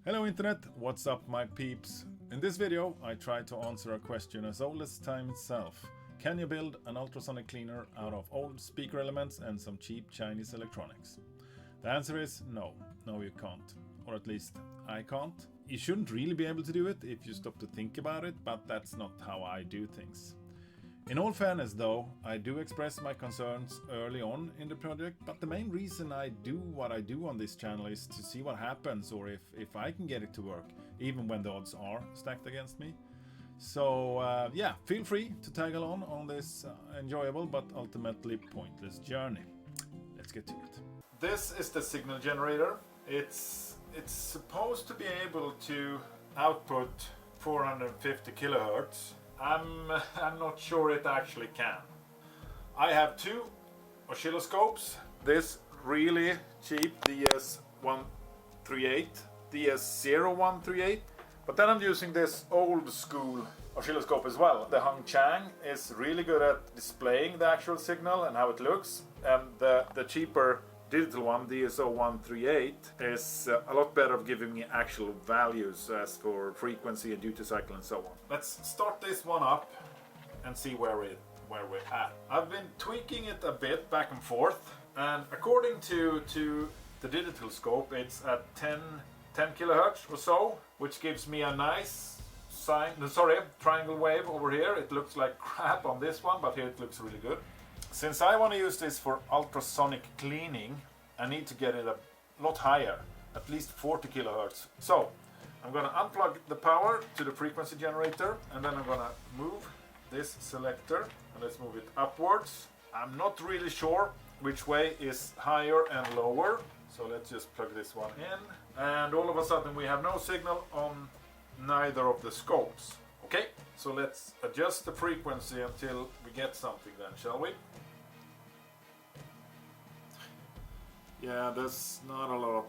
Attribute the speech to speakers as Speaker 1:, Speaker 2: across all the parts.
Speaker 1: Hello Internet, what's up my peeps? In this video I try to answer a question as old as time itself. Can you build an ultrasonic cleaner out of old speaker elements and some cheap Chinese electronics? The answer is no, you can't. Or at least I can't. You shouldn't really be able to do it if you stop to think about it, but that's not how I do things. In all fairness though, I do express my concerns early on in the project, but the main reason I do what I do on this channel is to see what happens or if I can get it to work, even when the odds are stacked against me. So yeah, feel free to tag along on this enjoyable but ultimately pointless journey. Let's get to it. This is the signal generator. It's supposed to be able to output 450 kilohertz. I'm not sure it actually can. I have two oscilloscopes. This really cheap DS0138, but then I'm using this old school oscilloscope as well. The Hung Chang is really good at displaying the actual signal and how it looks, and the cheaper digital one, DS0138, is a lot better at giving me actual values as for frequency and duty cycle and so on. Let's start this one up and see where we're at. I've been tweaking it a bit back and forth, and according to the digital scope, it's at 10 kilohertz or so, which gives me a nice triangle wave over here. It looks like crap on this one, but here it looks really good. Since I want to use this for ultrasonic cleaning, I need to get it a lot higher, at least 40 kilohertz. So I'm going to unplug the power to the frequency generator, and then I'm going to move this selector, and let's move it upwards. I'm not really sure which way is higher and lower, so let's just plug this one in, and all of a sudden we have no signal on neither of the scopes. Okay, so let's adjust the frequency until we get something then, shall we? Yeah, there's not a lot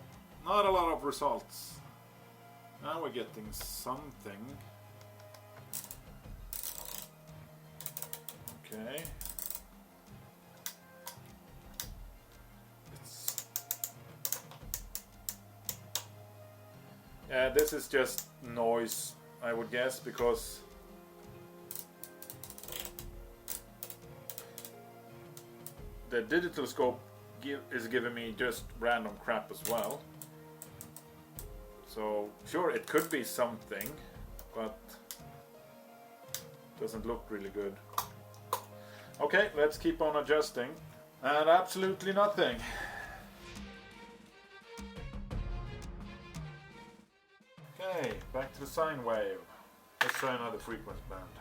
Speaker 1: of results. Now we're getting something. Okay. Yeah, this is just noise, I would guess, because the digital scope is giving me just random crap as well. So sure, it could be something, but doesn't look really good. Okay, let's keep on adjusting, and absolutely nothing. Okay, back to the sine wave. Let's try another frequency band.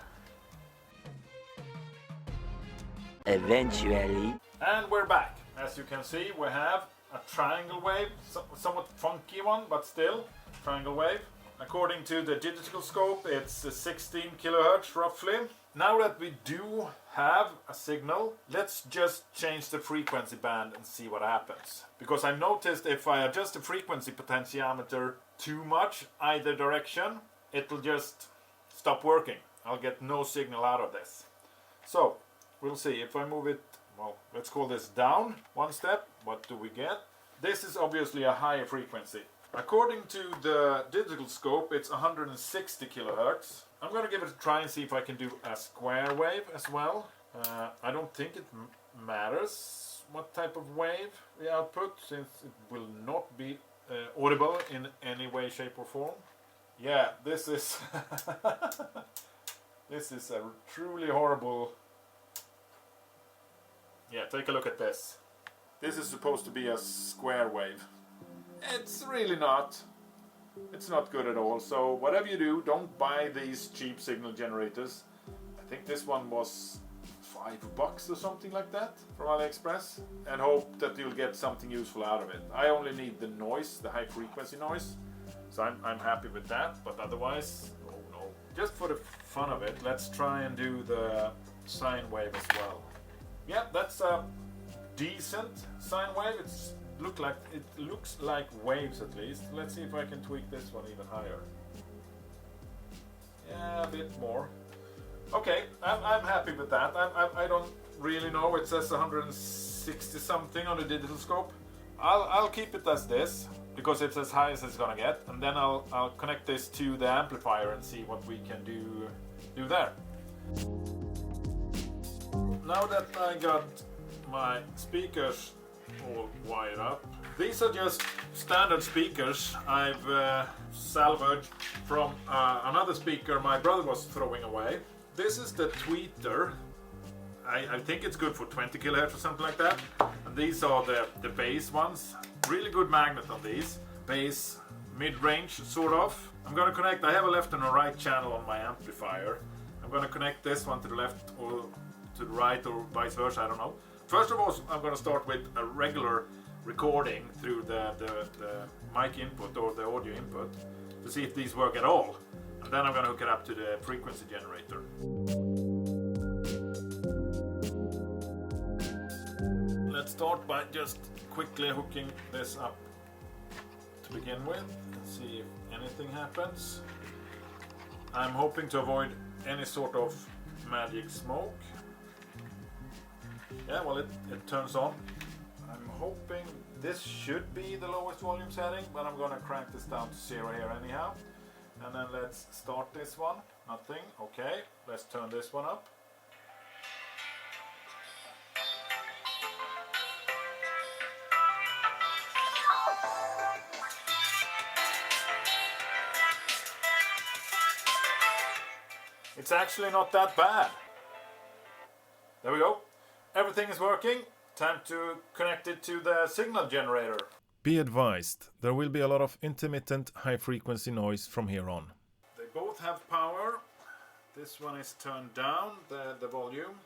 Speaker 2: Eventually.
Speaker 1: And we're back. As you can see, we have a triangle wave, somewhat funky one, but still triangle wave. According to the digital scope, it's 16 kilohertz roughly. Now that we do have a signal, let's just change the frequency band and see what happens. Because I noticed if I adjust the frequency potentiometer too much either direction, it will just stop working. I'll get no signal out of this. So we'll see if I move it. Well, let's call this down one step. What do we get? This is obviously a higher frequency. According to the digital scope, it's 160 kilohertz. I'm going to give it a try and see if I can do a square wave as well. I don't think it matters what type of wave we output, since it will not be audible in any way, shape or form. Yeah, this is this is a truly horrible. Yeah, take a look at this. This is supposed to be a square wave. It's really not. It's not good at all. So whatever you do, don't buy these cheap signal generators. I think this one was $5 or something like that from AliExpress, and hope that you'll get something useful out of it. I only need the noise, the high frequency noise, so I'm happy with that, but otherwise, oh no. Just for the fun of it, let's try and do the sine wave as well. Yeah, that's a decent sine wave. It looks like waves at least. Let's see if I can tweak this one even higher. Yeah, a bit more. Okay, I'm happy with that. I don't really know. It says 160 something on the digital scope. I'll keep it as this. because it's as high as it's gonna get, and then I'll connect this to the amplifier and see what we can do there. Now that I got my speakers all wired up, these are just standard speakers I've salvaged from another speaker my brother was throwing away. This is the tweeter. I think it's good for 20 kilohertz or something like that. And these are the bass ones. Really good magnet on these. Bass, mid-range sort of. I'm gonna connect, I have a left and a right channel on my amplifier. I'm gonna connect this one to the left or to the right or vice versa, I don't know. First of all, I'm gonna start with a regular recording through the mic input or the audio input to see if these work at all. And then I'm gonna hook it up to the frequency generator. Let's start by just quickly hooking this up to begin with and see if anything happens. I'm hoping to avoid any sort of magic smoke. Yeah, well it turns on. I'm hoping this should be the lowest volume setting, but I'm gonna crank this down to 0 here anyhow. And then let's start this one. Nothing. Okay, let's turn this one up. It's actually not that bad. There we go. Everything is working. Time to connect it to the signal generator.
Speaker 2: Be advised, there will be a lot of intermittent high-frequency noise from here on.
Speaker 1: They both have power. This one is turned down, the volume.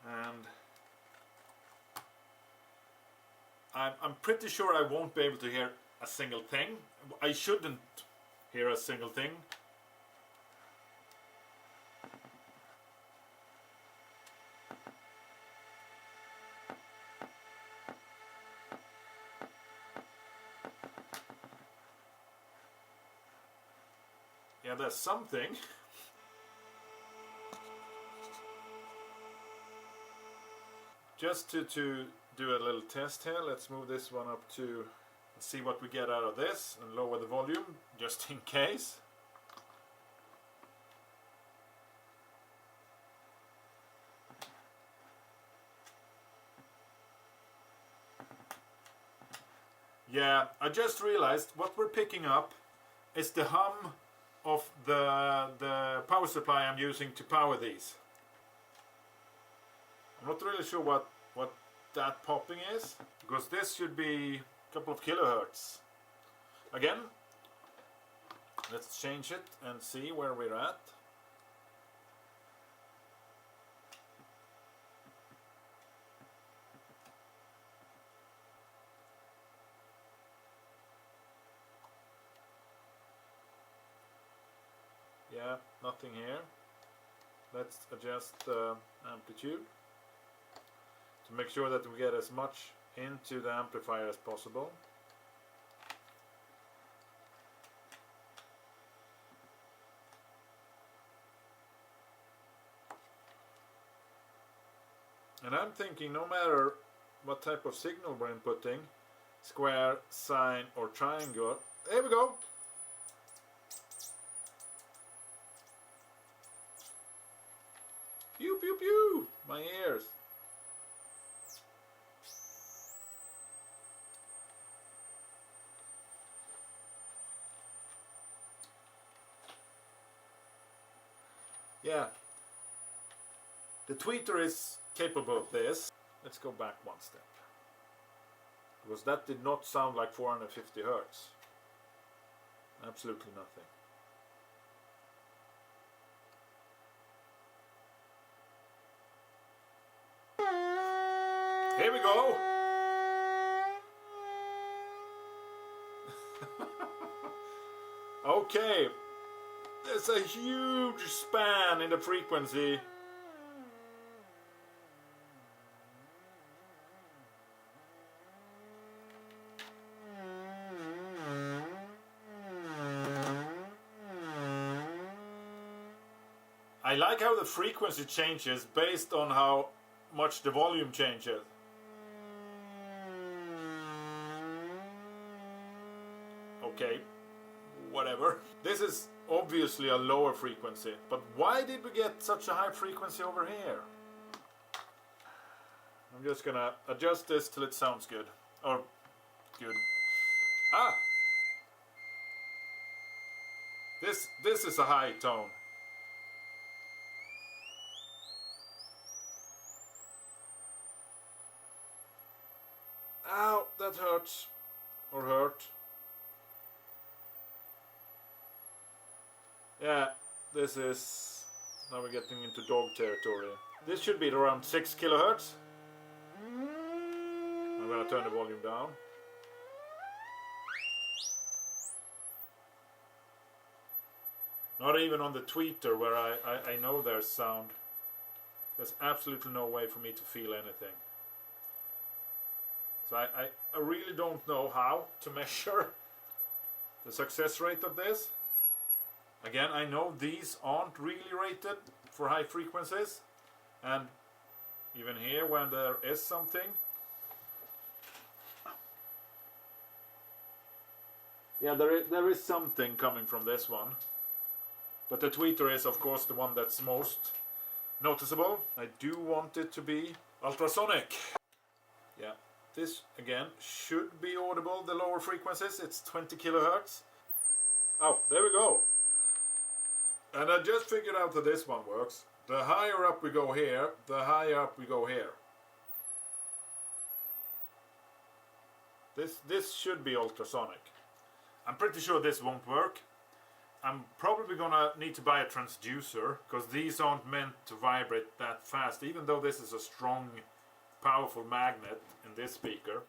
Speaker 1: And I'm pretty sure I won't be able to hear a single thing. I shouldn't hear a single thing. Yeah, there's something. Just to do a little test here, let's move this one up to see what we get out of this and lower the volume just in case. Yeah, I just realized what we're picking up is the hum of the power supply I'm using to power these. I'm not really sure what that popping is, because this should be a couple of kilohertz. Again, let's change it and see where we're at. Yeah, nothing here. Let's adjust the amplitude to make sure that we get as much into the amplifier as possible. And I'm thinking no matter what type of signal we're inputting, square, sine or triangle, there we go! Pew pew pew! My ears! Yeah, the tweeter is capable of this. Let's go back one step, because that did not sound like 450 Hertz. Absolutely nothing. Here we go! Okay, there's a huge span in the frequency. I like how the frequency changes based on how much the volume changes. okay, whatever. This is obviously a lower frequency, but why did we get such a high frequency over here? I'm just gonna adjust this till it sounds good. Or good. Ah! This is a high tone. Ow, that hurts. Or hurt. Yeah, this is... Now we're getting into dog territory. This should be around 6 kilohertz. I'm gonna turn the volume down. Not even on the tweeter where I know there's sound. There's absolutely no way for me to feel anything. So I really don't know how to measure the success rate of this. Again, I know these aren't really rated for high frequencies. And even here when there is something. Yeah, there is something coming from this one. But the tweeter is of course the one that's most noticeable. I do want it to be ultrasonic. Yeah, this again should be audible, the lower frequencies. It's 20 kilohertz. Oh, there we go. And I just figured out that this one works. The higher up we go here, the higher up we go here. This should be ultrasonic. I'm pretty sure this won't work. I'm probably gonna need to buy a transducer, because these aren't meant to vibrate that fast, even though this is a strong, powerful magnet in this speaker.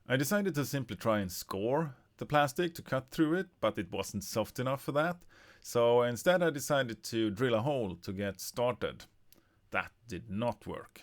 Speaker 2: I decided to simply try and score the plastic to cut through it, but it wasn't soft enough for that. So instead I decided to drill a hole to get started. That did not work.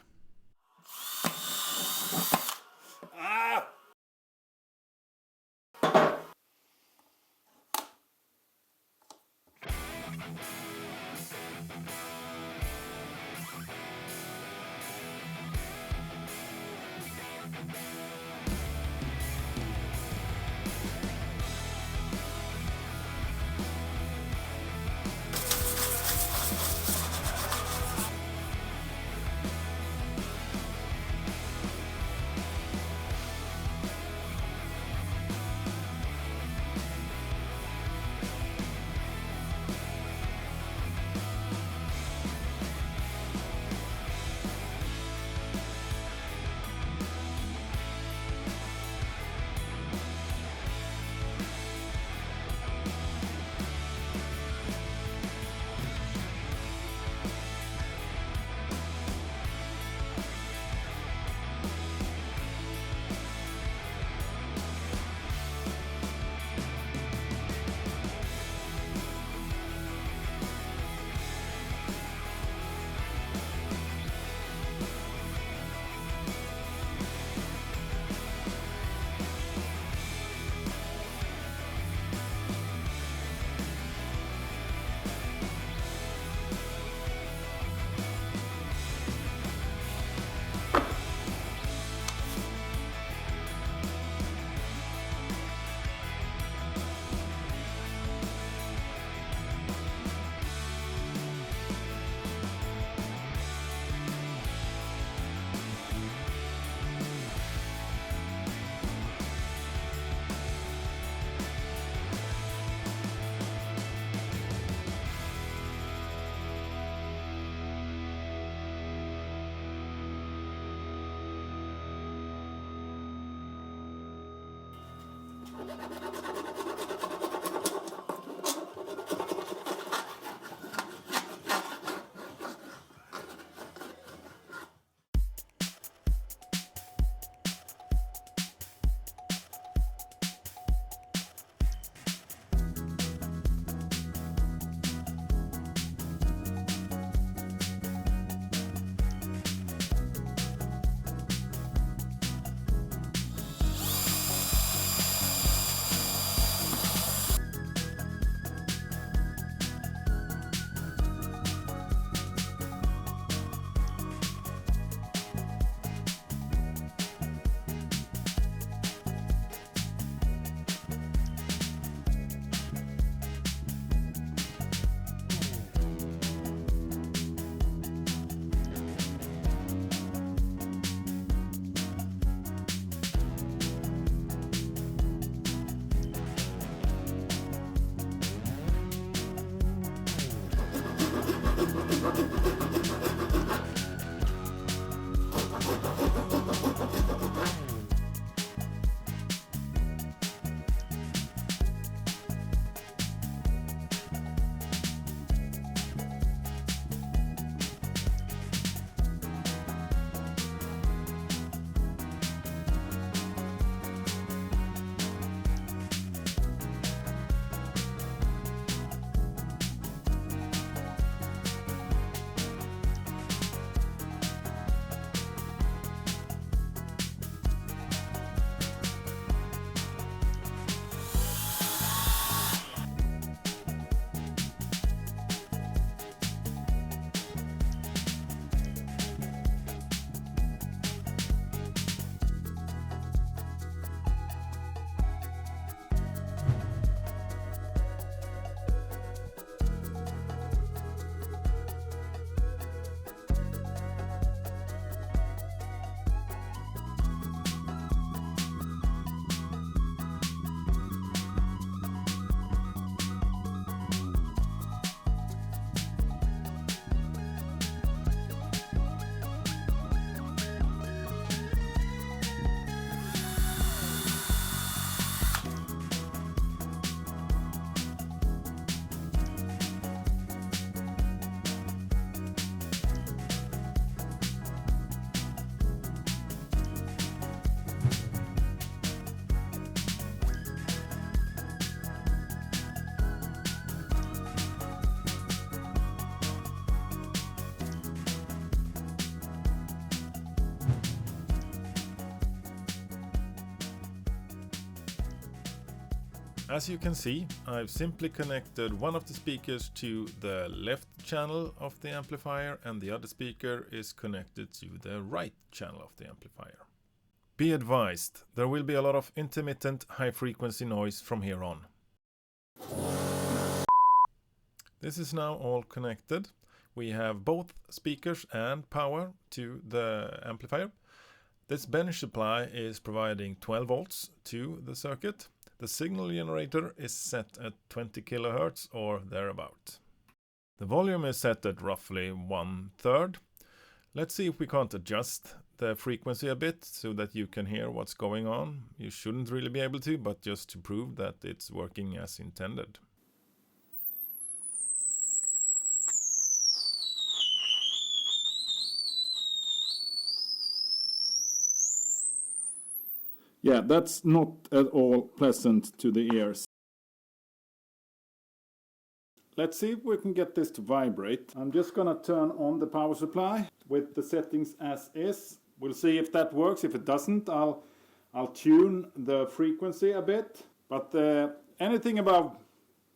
Speaker 2: As you can see, I've simply connected one of the speakers to the left channel of the amplifier and the other speaker is connected to the right channel of the amplifier. Be advised, there will be a lot of intermittent high-frequency noise from here on. This is now all connected. We have both speakers and power to the amplifier. This bench supply is providing 12 volts to the circuit. The signal generator is set at 20 kHz or thereabout. The volume is set at roughly 1/3. Let's see if we can't adjust the frequency a bit so that you can hear what's going on. You shouldn't really be able to, but just to prove that it's working as intended.
Speaker 1: Yeah, that's not at all pleasant to the ears. Let's see if we can get this to vibrate. I'm just gonna turn on the power supply with the settings as is. We'll see if that works. If it doesn't, I'll tune the frequency a bit. But anything above,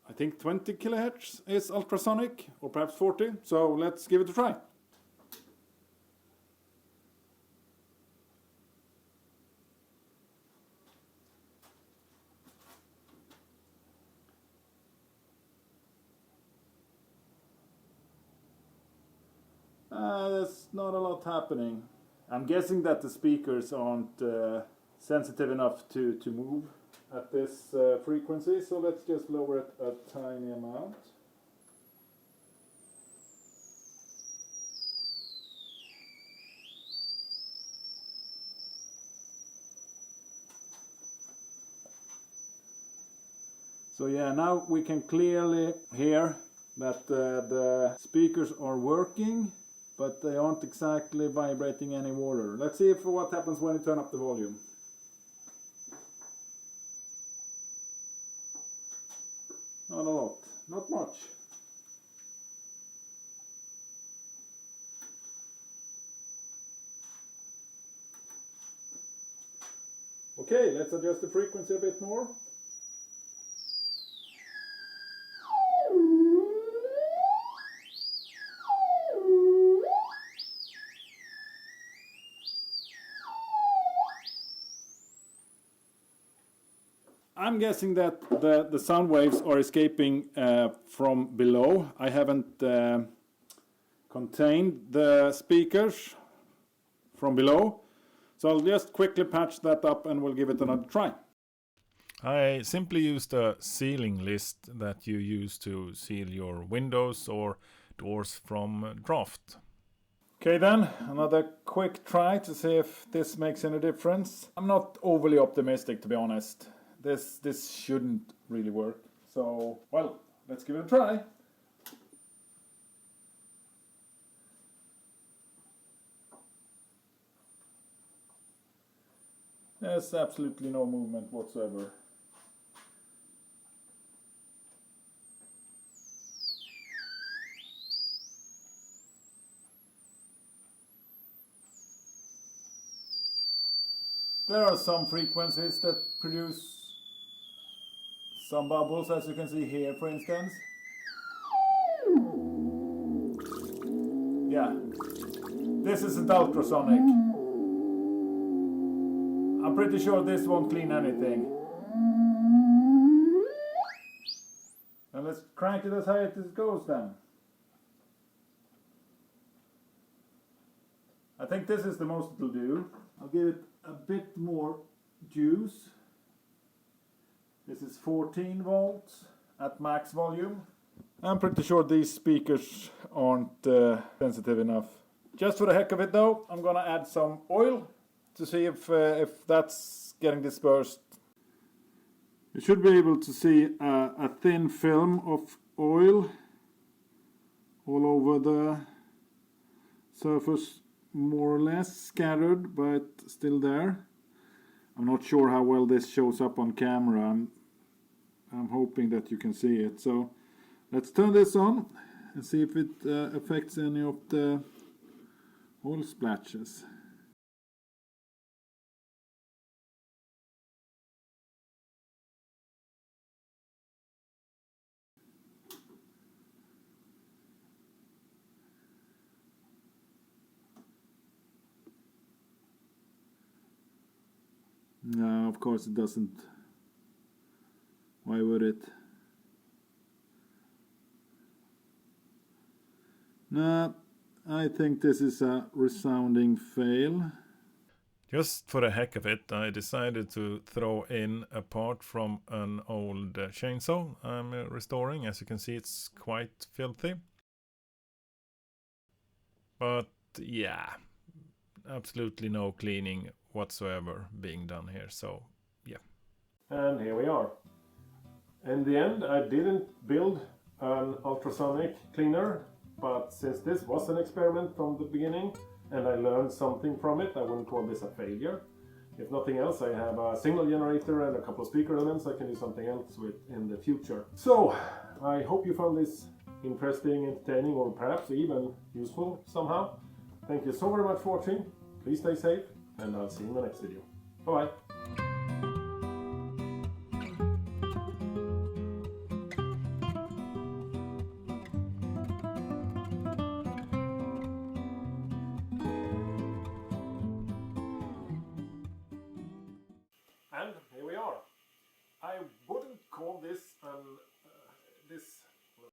Speaker 1: I think 20 kHz is ultrasonic, or perhaps 40. So let's give it a try. There's not a lot happening. I'm guessing that the speakers aren't sensitive enough to move at this frequency, so let's just lower it a tiny amount. So yeah, now we can clearly hear that the speakers are working, but they aren't exactly vibrating any water. Let's see what happens when you turn up the volume. Not a lot, not much. Okay, let's adjust the frequency a bit more. I'm guessing that the sound waves are escaping from below. I haven't contained the speakers from below. So I'll just quickly patch that up and we'll give it another try.
Speaker 2: I simply used a sealing list that you use to seal your windows or doors from draft.
Speaker 1: Okay then, another quick try to see if this makes any difference. I'm not overly optimistic, to be honest. This shouldn't really work. So, well, let's give it a try. There's absolutely no movement whatsoever. There are some frequencies that produce some bubbles, as you can see here, for instance. Yeah, this isn't ultrasonic. I'm pretty sure this won't clean anything. And let's crank it as high as it goes then. I think this is the most it'll do. I'll give it a bit more juice. This is 14 volts at max volume. I'm pretty sure these speakers aren't sensitive enough. Just for the heck of it though, I'm gonna add some oil to see if that's getting dispersed. You should be able to see a thin film of oil all over the surface, more or less scattered, but still there. I'm not sure how well this shows up on camera. I'm hoping that you can see it. So let's turn this on and see if it affects any of the oil splashes.
Speaker 2: No, of course it doesn't. Why would it? Nah, I think this is a resounding fail. Just for the heck of it, I decided to throw in a part from an old chainsaw I'm restoring. As you can see, it's quite filthy. But yeah, absolutely no cleaning whatsoever being done here, so yeah. And here we are. In the end, I didn't build an ultrasonic cleaner, but since this was an experiment from the beginning and I learned something from it, I wouldn't call this a failure. If nothing else, I have a signal generator and a couple of speaker elements I can do something else with in the future. So, I hope you found this interesting, entertaining, or perhaps even useful somehow. Thank you so very much for watching. Please stay safe, and I'll see you in the next video. Bye bye.